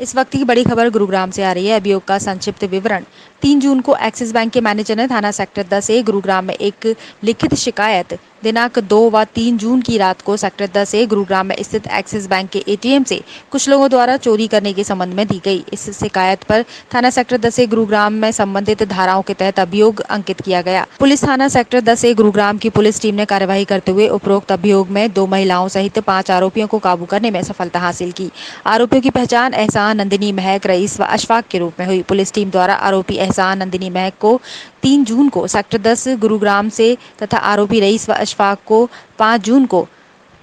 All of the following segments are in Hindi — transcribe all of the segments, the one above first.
इस वक्त की बड़ी खबर गुरुग्राम से आ रही है। अभियोग का संक्षिप्त विवरण। 3 जून को एक्सिस बैंक के मैनेजर ने थाना सेक्टर 10A गुरुग्राम में एक लिखित शिकायत दिनांक 2 व 3 जून की रात को सेक्टर 10A गुरुग्राम में स्थित एक्सिस बैंक के एटीएम से कुछ लोगों द्वारा चोरी करने के संबंध में दी गई। इस शिकायत पर थाना सेक्टर 10A गुरुग्राम में संबंधित धाराओं के तहत अभियोग अंकित किया गया। पुलिस थाना सेक्टर 10A गुरुग्राम की पुलिस टीम ने कार्यवाही करते हुए उपरोक्त अभियोग में 2 महिलाओं सहित 5 आरोपियों को काबू करने में सफलता हासिल की। आरोपियों की पहचान एहसान, नंदिनी, महक, रईस व अशफाक के रूप में हुई। पुलिस टीम द्वारा आरोपी एहसान, नंदिनी, महक को 3 जून को सेक्टर 10 गुरुग्राम से तथा आरोपी रईस व अशफाक को 5 जून को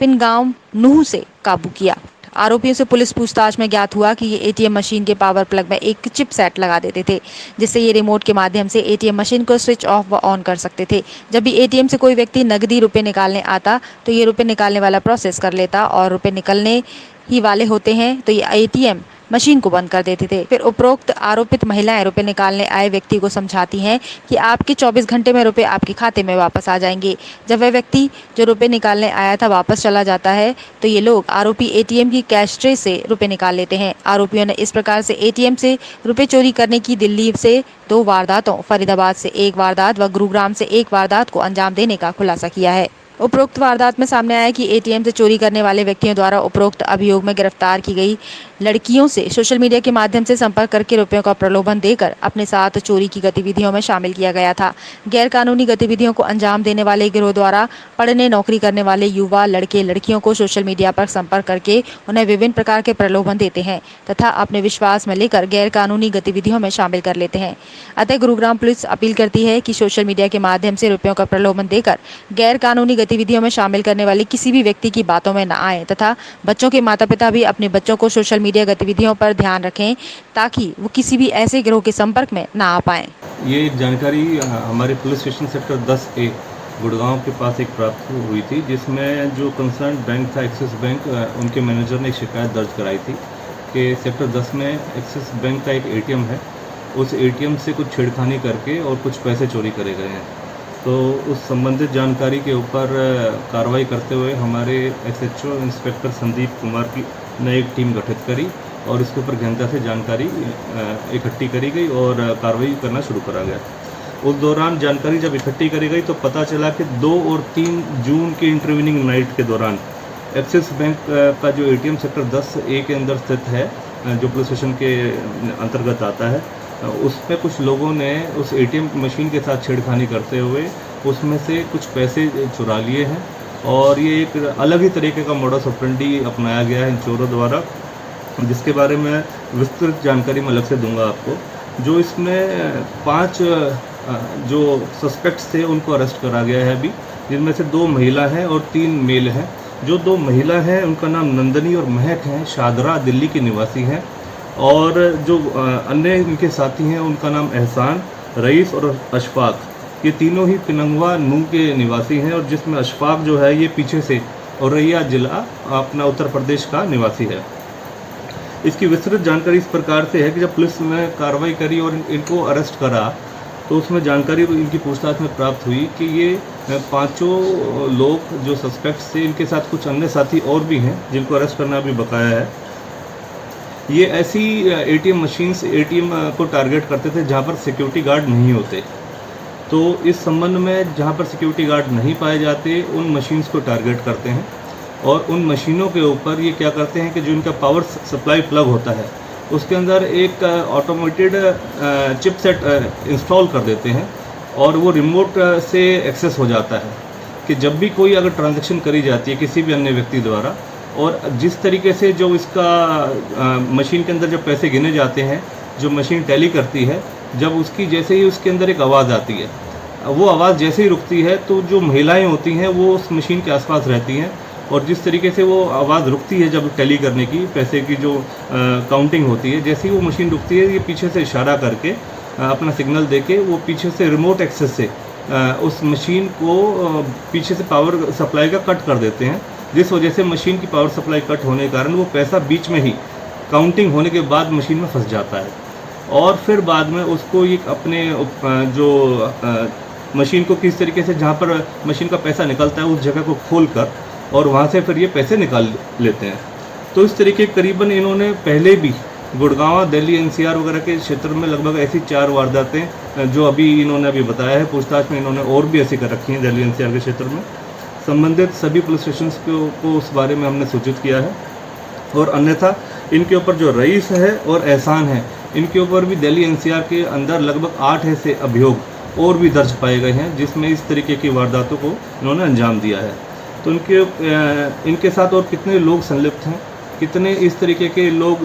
पिनगांव नूह से काबू किया। आरोपियों से पुलिस पूछताछ में ज्ञात हुआ कि ये एटीएम मशीन के पावर प्लग में एक चिप सेट लगा देते थे, जिससे ये रिमोट के माध्यम से एटीएम मशीन को स्विच ऑफ व ऑन कर सकते थे। जब भी एटीएम से कोई व्यक्ति नकदी रुपए निकालने आता तो ये रुपए निकालने वाला प्रोसेस कर लेता और रुपए निकलने ही वाले होते हैं तो ये एटीएम मशीन को बंद कर देते थे। फिर उपरोक्त आरोपित महिलाएं रुपए निकालने आए व्यक्ति को समझाती हैं कि आपके 24 घंटे में रुपए आपके खाते में वापस आ जाएंगे। जब वह व्यक्ति जो रुपए निकालने आया था वापस चला जाता है तो ये लोग आरोपी एटीएम की कैश ट्रे से रुपए निकाल लेते हैं। आरोपियों ने इस प्रकार से एटीएम से रुपए चोरी करने की दिल्ली से 2 वारदातों, फरीदाबाद से 1 वारदात व गुरुग्राम से 1 वारदात को अंजाम देने का खुलासा किया है। उपरोक्त वारदात में सामने आया कि एटीएम से चोरी करने वाले व्यक्तियों द्वारा उपरोक्त अभियोग में गिरफ्तार की गई लड़कियों से सोशल मीडिया के माध्यम से संपर्क करके रुपयों का प्रलोभन देकर अपने साथ चोरी की गतिविधियों में शामिल किया गया था। गैर कानूनी गतिविधियों को अंजाम देने वाले गिरोह द्वारा पढ़ने नौकरी करने वाले युवा लड़के लड़कियों को सोशल मीडिया पर संपर्क करके उन्हें विभिन्न प्रकार के प्रलोभन देते हैं तथा अपने विश्वास में लेकर गैर कानूनी गतिविधियों में शामिल कर लेते हैं। अतः गुरुग्राम पुलिस अपील करती है कि सोशल मीडिया के माध्यम से रुपयों का प्रलोभन देकर गैर कानूनी गतिविधियों में शामिल करने वाले किसी भी व्यक्ति की बातों में न आए तथा बच्चों के माता पिता भी अपने बच्चों को सोशल मीडिया गतिविधियों पर ध्यान रखें ताकि वो किसी भी ऐसे गिरोह के संपर्क में ना आ पाएं। ये जानकारी हमारे police station sector 10A Gurgaon के पास एक प्राप्त हुई थी, जिसमें जो कंसर्न बैंक था एक्सिस बैंक, उनके मैनेजर ने एक शिकायत दर्ज कराई थी कि सेक्टर 10 में एक्सिस बैंक का एक एटीएम है, उस एटीएम से कुछ छेड़खानी करके और कुछ पैसे चोरी करे गए हैं। तो उस संबंधित जानकारी के ऊपर कार्रवाई करते हुए हमारे एसएचओ इंस्पेक्टर संदीप कुमार की ने एक टीम गठित करी और इसके ऊपर गहनता से जानकारी इकट्ठी करी गई और कार्रवाई करना शुरू करा गया। उस दौरान जानकारी जब इकट्ठी करी गई तो पता चला कि 2 और 3 जून की इंटरवीनिंग नाइट के दौरान एक्सिस बैंक का जो एटीएम सेक्टर 10A के अंदर स्थित है, जो पुलिस स्टेशन के अंतर्गत आता है, उसमें कुछ लोगों ने उस एटीएम मशीन के साथ छेड़खानी करते हुए उसमें से कुछ पैसे चुरा लिए हैं और ये एक अलग ही तरीके का मोडस ऑपरेंडी अपनाया गया है इन चोरों द्वारा, जिसके बारे में विस्तृत जानकारी मैं अलग से दूंगा आपको। जो इसमें 5 जो सस्पेक्ट्स थे उनको अरेस्ट करा गया है अभी, जिनमें से 2 महिला हैं और 3 मेल हैं। जो 2 महिला हैं उनका नाम नंदिनी और महक हैं, शादरा दिल्ली के निवासी हैं, और जो अन्य इनके साथी हैं उनका नाम एहसान, रईस और अशफाक, ये तीनों ही पिनंगवा नूह के निवासी हैं, और जिसमें अशफाक जो है ये पीछे से औरैया जिला अपना उत्तर प्रदेश का निवासी है। इसकी विस्तृत जानकारी इस प्रकार से है कि जब पुलिस ने कार्रवाई करी और इनको अरेस्ट करा तो उसमें जानकारी इनकी पूछताछ में प्राप्त हुई कि ये 5 लोग जो सस्पेक्ट्स थे, इनके साथ कुछ अन्य साथी और भी हैं जिनको अरेस्ट करना भी बकाया है। ये ऐसी एटीएम मशीन्स एटीएम को टारगेट करते थे जहाँ पर सिक्योरिटी गार्ड नहीं होते। तो इस संबंध में जहाँ पर सिक्योरिटी गार्ड नहीं पाए जाते उन मशीन्स को टारगेट करते हैं और उन मशीनों के ऊपर ये क्या करते हैं कि जो इनका पावर सप्लाई प्लग होता है उसके अंदर एक ऑटोमेटेड चिपसेट इंस्टॉल कर देते हैं और वो रिमोट से एक्सेस हो जाता है कि जब भी कोई अगर ट्रांजैक्शन करी जाती है किसी भी अन्य व्यक्ति द्वारा, और जिस तरीके से जो इसका मशीन के अंदर जब पैसे गिने जाते हैं, जो मशीन टैली करती है, जब उसकी जैसे ही उसके अंदर एक आवाज़ आती है, वो आवाज़ जैसे ही रुकती है तो जो महिलाएं होती हैं वो उस मशीन के आसपास रहती हैं, और जिस तरीके से वो आवाज़ रुकती है जब टैली करने की पैसे की जो काउंटिंग होती है, जैसे ही वो मशीन रुकती है ये पीछे से इशारा करके अपना सिग्नल देके वो पीछे से रिमोट एक्सेस से उस मशीन को पीछे से पावर सप्लाई का कट कर देते हैं, जिस वजह से मशीन की पावर सप्लाई कट होने के कारण वो पैसा बीच में ही काउंटिंग होने के बाद मशीन में फंस जाता है, और फिर बाद में उसको ये अपने जो मशीन को किस तरीके से जहाँ पर मशीन का पैसा निकलता है उस जगह को खोल कर और वहाँ से फिर ये पैसे निकाल लेते हैं। तो इस तरीके करीबन इन्होंने पहले भी गुड़गांव, दिल्ली, एनसीआर वगैरह के क्षेत्र में लगभग ऐसी 4 वारदातें जो अभी इन्होंने अभी बताया है। पूछताछ में इन्होंने और भी ऐसी कर रखी हैं दिल्ली एनसीआर के क्षेत्र में। संबंधित सभी पुलिस स्टेशन को उस बारे में हमने सूचित किया है। और अन्यथा इनके ऊपर जो रईस है और एहसान है, इनके ऊपर भी दिल्ली एनसीआर के अंदर लगभग 8 ऐसे अभियोग और भी दर्ज पाए गए हैं जिसमें इस तरीके की वारदातों को इन्होंने अंजाम दिया है। तो इनके साथ और कितने लोग संलिप्त हैं, कितने इस तरीके के लोग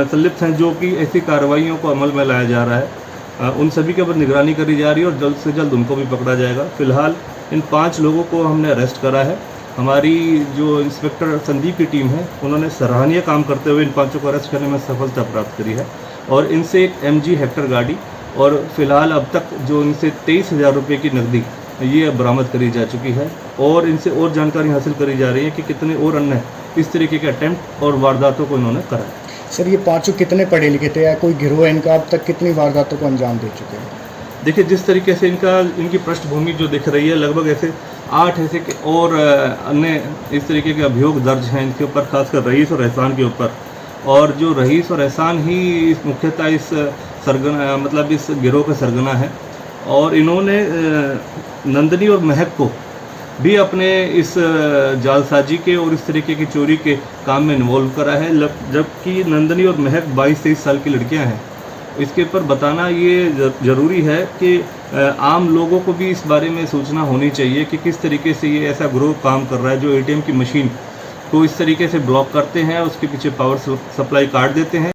संलिप्त हैं जो कि ऐसी कार्रवाइयों को अमल में लाया जा रहा है, उन सभी के ऊपर निगरानी करी जा रही है और जल्द से जल्द उनको भी पकड़ा जाएगा। फिलहाल इन 5 लोगों को हमने अरेस्ट करा है। हमारी जो इंस्पेक्टर संदीप की टीम है, उन्होंने सराहनीय काम करते हुए इन 5 को अरेस्ट करने में सफलता प्राप्त करी है और इनसे एक MG हेक्टर गाड़ी और फिलहाल अब तक जो इनसे 23,000 रुपये की नकदी ये बरामद करी जा चुकी है और इनसे और जानकारी हासिल करी जा रही है कि कितने और अन्य इस तरीके के अटेम्प्ट और वारदातों को इन्होंने करा है। सर, ये 5 कितने पढ़े लिखे थे या कोई गिरोह इनका अब तक कितनी वारदातों को अंजाम दे चुके हैं? देखिए, जिस तरीके से इनकी पृष्ठभूमि जो दिख रही है, लगभग ऐसे 8 ऐसे के और अन्य इस तरीके के अभियोग दर्ज हैं इनके ऊपर, खासकर रईस और एहसान के ऊपर। और जो रईस और एहसान ही मुख्यतः इस सरगना मतलब इस गिरोह का सरगना है और इन्होंने नंदनी और महक को भी अपने इस जालसाजी के और इस तरीके की चोरी के काम में इन्वॉल्व करा है, जबकि नंदनी और महक 22-23 साल की लड़कियां हैं। इसके ऊपर बताना ये ज़रूरी है कि आम लोगों को भी इस बारे में सूचना होनी चाहिए कि किस तरीके से ये ऐसा ग्रोह काम कर रहा है जो ATM की मशीन को इस तरीके से ब्लॉक करते हैं, उसके पीछे पावर सप्लाई काट देते हैं।